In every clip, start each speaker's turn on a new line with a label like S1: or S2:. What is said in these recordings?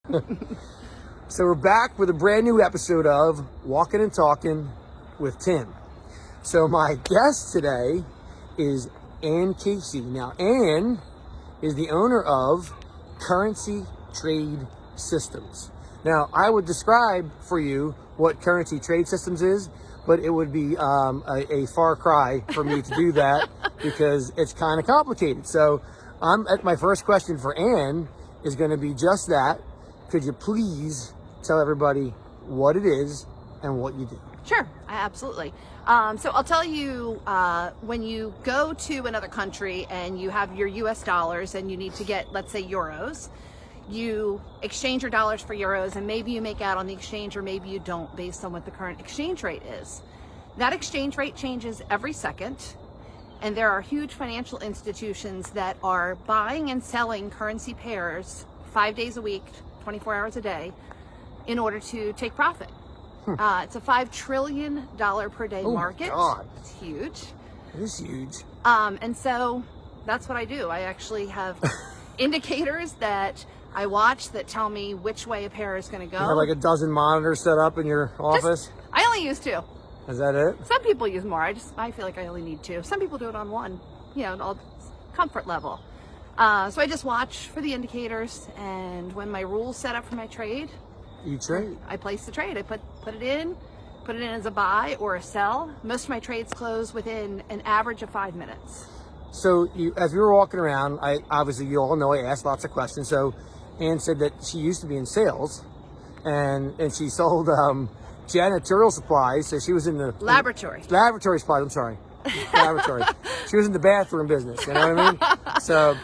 S1: So we're back with a brand new episode of Walkin and Talkin with Tim. So my guest today is Ann Casey. Now, Ann is the owner of Currency Trade Systems. Now, I would describe for you what Currency Trade Systems is, but it would be a far cry for me to do that because it's kind of complicated. So my first question for Ann is going to be just that. Could you please tell everybody what it is and what you do?
S2: Sure, absolutely. So I'll tell you, when you go to another country and you have your US dollars and you need to get, let's say, euros, you exchange your dollars for euros, and maybe you make out on the exchange or maybe you don't based on what the current exchange rate is. That exchange rate changes every second, and there are huge financial institutions that are buying and selling currency pairs 5 days a week, 24 hours a day, in order to take profit. It's a $5 trillion per day market.
S1: Oh, God.
S2: It's huge.
S1: It is huge.
S2: And so that's what I do. I actually have indicators that I watch that tell me which way a pair is going to go.
S1: You have like a dozen monitors set up in your office?
S2: I only use 2.
S1: Is that it?
S2: Some people use more. I feel like I only need 2. Some people do it on 1, all comfort level. So I just watch for the indicators, and when my rules set up for my trade,
S1: you trade.
S2: I place the trade. I put it in as a buy or a sell. Most of my trades close within an average of 5 minutes.
S1: So as we were walking around, obviously you all know I asked lots of questions. So Ann said that she used to be in sales, and she sold janitorial supplies. So she was in the
S2: laboratory
S1: supplies. I'm sorry, laboratory. She was in the bathroom business. You know what I mean? So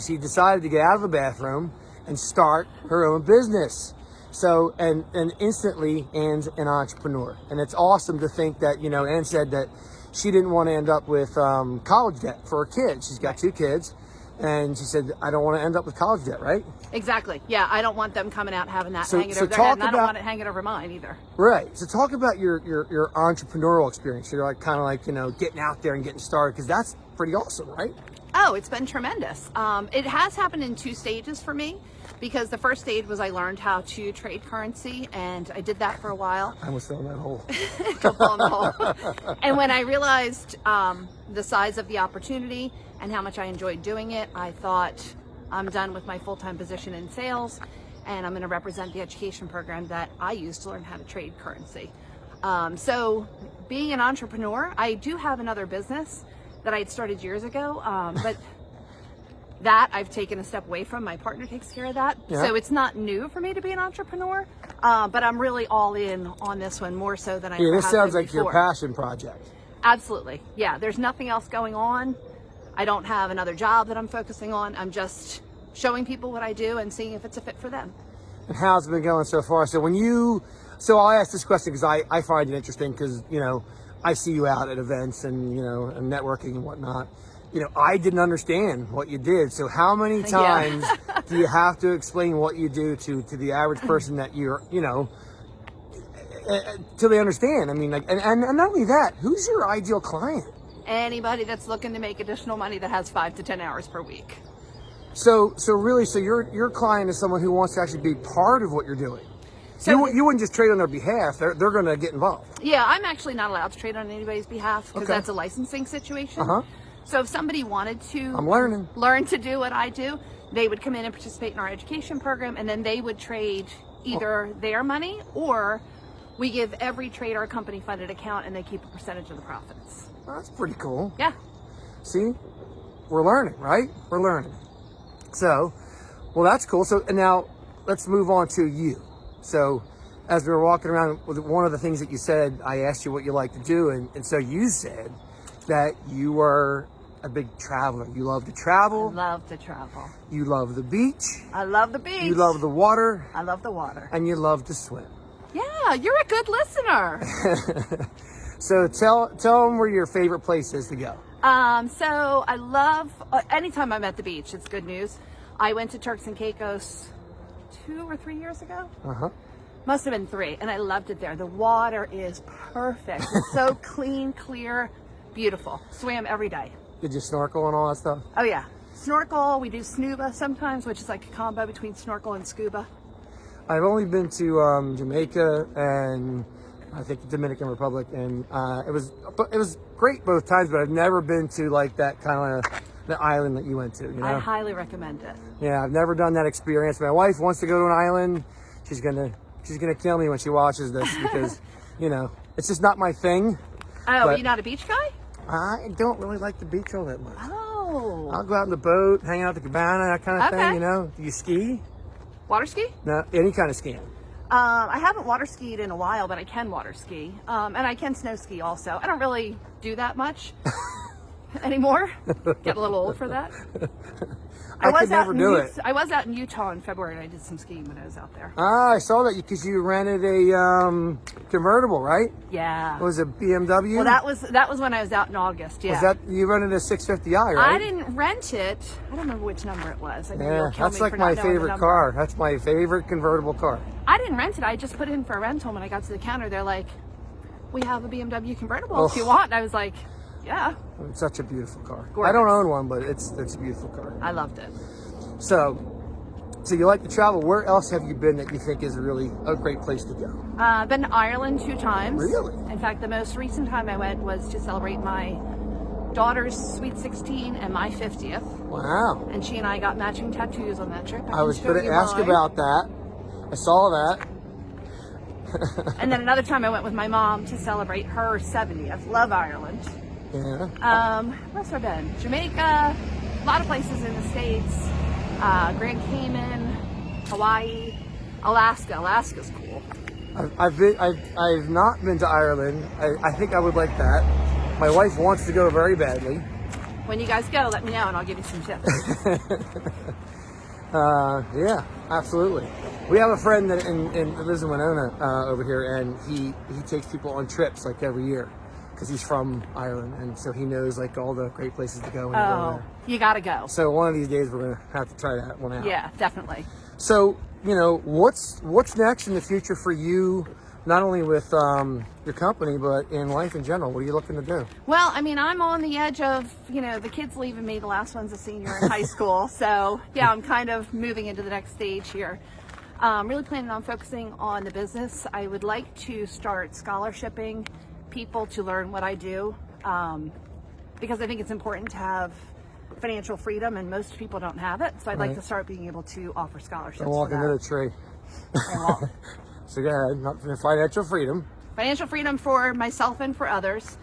S1: she decided to get out of the bathroom and start her own business. So, and instantly Ann's an entrepreneur. And it's awesome to think that, Ann said that she didn't want to end up with college debt for her kids. She's got 2 kids. And she said, I don't want to end up with college debt, right?
S2: Exactly. Yeah, I don't want them coming out having that hanging over their head, and I don't want it hanging over mine either. Right.
S1: So talk about your entrepreneurial experience. You're getting out there and getting started, because that's pretty awesome, right?
S2: Oh, it's been tremendous. It has happened in 2 stages for me, because the first stage was I learned how to trade currency, and I did that for a while.
S1: I almost fell in that hole.
S2: Don't fall in the hole. And when I realized the size of the opportunity and how much I enjoyed doing it, I thought, I'm done with my full-time position in sales, and I'm going to represent the education program that I used to learn how to trade currency. So being an entrepreneur, I do have another business that I had started years ago, but that I've taken a step away from. My partner takes care of that. Yeah. So it's not new for me to be an entrepreneur, but I'm really all in on this one, more so than I ever have been before.
S1: This sounds like your passion project.
S2: Absolutely. Yeah, there's nothing else going on. I don't have another job that I'm focusing on. I'm just showing people what I do and seeing if it's a fit for them.
S1: And how's it been going so far? So I'll ask this question because I find it interesting, because, I see you out at events and, and networking and whatnot. I didn't understand what you did. So how many times do you have to explain what you do to the average person that you're, till they understand? I mean, and not only that, who's your ideal client?
S2: Anybody that's looking to make additional money that has 5 to 10 hours per week.
S1: So your client is someone who wants to actually be part of what you're doing. So you wouldn't just trade on their behalf. They're going to get involved.
S2: Yeah, I'm actually not allowed to trade on anybody's behalf, because that's a licensing situation. So if somebody wanted to learn to do what I do, they would come in and participate in our education program, and then they would trade either their money, or we give every trade our company funded account, and they keep a percentage of the profits.
S1: Oh, that's pretty cool.
S2: Yeah.
S1: See, we're learning, right? We're learning. So, well, that's cool. So, and now let's move on to you. So, as we were walking around, one of the things that you said, I asked you what you like to do, and so you said that you were a big traveler. You love to travel.
S2: I love to travel.
S1: You love the beach.
S2: I love the beach.
S1: You love the water.
S2: I love the water.
S1: And you love to swim.
S2: Yeah, you're a good listener.
S1: So tell them where your favorite place is to go.
S2: So I love, anytime I'm at the beach, it's good news. I went to Turks and Caicos 2 or 3 years ago. Must have been 3, and I loved it there. The water is perfect. It's so clean, clear, beautiful. Swam every day.
S1: Did you snorkel and all that stuff?
S2: Oh yeah. snorkel. We do snuba sometimes, which is like a combo between snorkel and scuba.
S1: I've only been to Jamaica and I think the Dominican Republic, and it was great both times. But I've never been to like that kind of the island that you went to. You know?
S2: I highly recommend it.
S1: Yeah, I've never done that experience. My wife wants to go to an island. She's gonna kill me when she watches this because you know it's just not my thing.
S2: Oh, are you not a beach guy?
S1: I don't really like the beach all that much.
S2: Oh.
S1: I'll go out in the boat, hang out at the cabana, that kind of thing. You know, do you ski?
S2: Water ski?
S1: No, any kind of skiing.
S2: I haven't water skied in a while, but I can water ski. And I can snow ski also. I don't really do that much anymore. Get a little old for that.
S1: I could never do it.
S2: I was out in Utah in February and I did some skiing when I was out there.
S1: Ah, I saw that because you rented a convertible, right?
S2: Yeah.
S1: Was it BMW?
S2: Well, that was when I was out in August. Yeah.
S1: Was that you rented a 650i, right?
S2: I didn't rent it. I don't remember which number it was.
S1: That's like my favorite car. That's my favorite convertible car.
S2: I didn't rent it. I just put it in for a rental. When I got to the counter, they're like, "We have a BMW convertible if you want." And I was like, "Yeah."
S1: It's such a beautiful car.
S2: Gorgeous.
S1: I don't own one, but it's a beautiful car.
S2: I loved it.
S1: So you like to travel. Where else have you been that you think is really a great place to go?
S2: I've been to Ireland 2 times.
S1: Really?
S2: In fact, the most recent time I went was to celebrate my daughter's sweet 16 and my 50th.
S1: Wow.
S2: And she and I got matching tattoos on that trip.
S1: I was going to ask about that. I saw that.
S2: And then another time I went with my mom to celebrate her 70th. Love Ireland.
S1: Yeah.
S2: Where else have I been? Jamaica, a lot of places in the States, Grand Cayman, Hawaii, Alaska. Alaska's cool.
S1: I've not been to Ireland. I think I would like that. My wife wants to go very badly.
S2: When you guys go, let me know and I'll give you some tips.
S1: Yeah, absolutely. We have a friend that lives in Winona over here, and he takes people on trips like every year because he's from Ireland, and so he knows like all the great places to go. When you go there.
S2: You gotta go.
S1: So one of these days we're gonna have to try that one out.
S2: Yeah, definitely.
S1: So you know what's next in the future for you, not only with your company but in life in general. What are you looking to do?
S2: Well, I mean, I'm on the edge of the kids leaving me. The last one's a senior in high school, so yeah, I'm kind of moving into the next stage here. Really planning on focusing on the business. I would like to start scholarshiping people to learn what I do, because I think it's important to have financial freedom, and most people don't have it. So I'd like to start being able to offer scholarships.
S1: Don't walk into the tree. So go ahead. Not financial freedom.
S2: Financial freedom for myself and for others.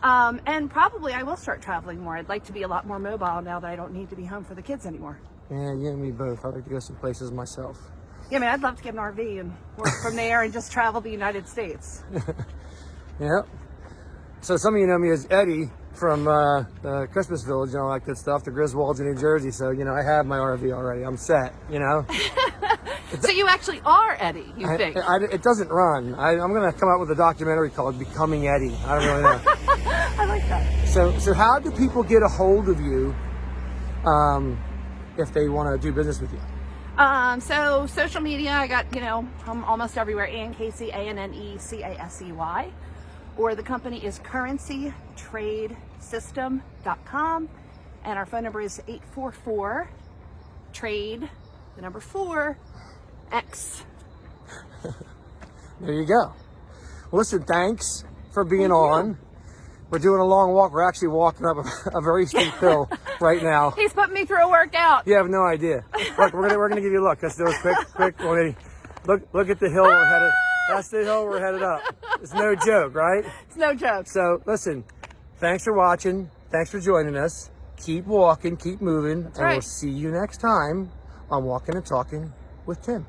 S2: And probably I will start traveling more. I'd like to be a lot more mobile now that I don't need to be home for the kids anymore.
S1: Yeah, you and me both. I'd like to go some places myself.
S2: Yeah, I mean, I'd love to get an RV and work from there and just travel the United States.
S1: Yeah. So some of you know me as Eddie from the Christmas Village and all that good stuff, the Griswolds in New Jersey. So, I have my RV already. I'm set,
S2: So you actually are Eddie, you think?
S1: It doesn't run. I'm going to come out with a documentary called Becoming Eddie. I don't really know.
S2: I like that.
S1: So how do people get a hold of you if they want to do business with you?
S2: So social media, I got, I'm almost everywhere. Ann Casey, ANNECASEY. Or the company is currencytradesystem.com. And our phone number is 844-TRADE, the number 4, X.
S1: There you go. Well, listen, thanks for being on. We're doing a long walk. We're actually walking up a very steep hill right now.
S2: He's putting me through a workout.
S1: You have no idea. Look, we're gonna give you a look. Let's do it quick. Look at the hill we're headed. That's the hill we're headed up. It's no joke, right?
S2: It's no joke.
S1: So listen, thanks for watching. Thanks for joining us. Keep walking, keep moving, and we'll see you next time on Walkin' and Talkin' with Tim.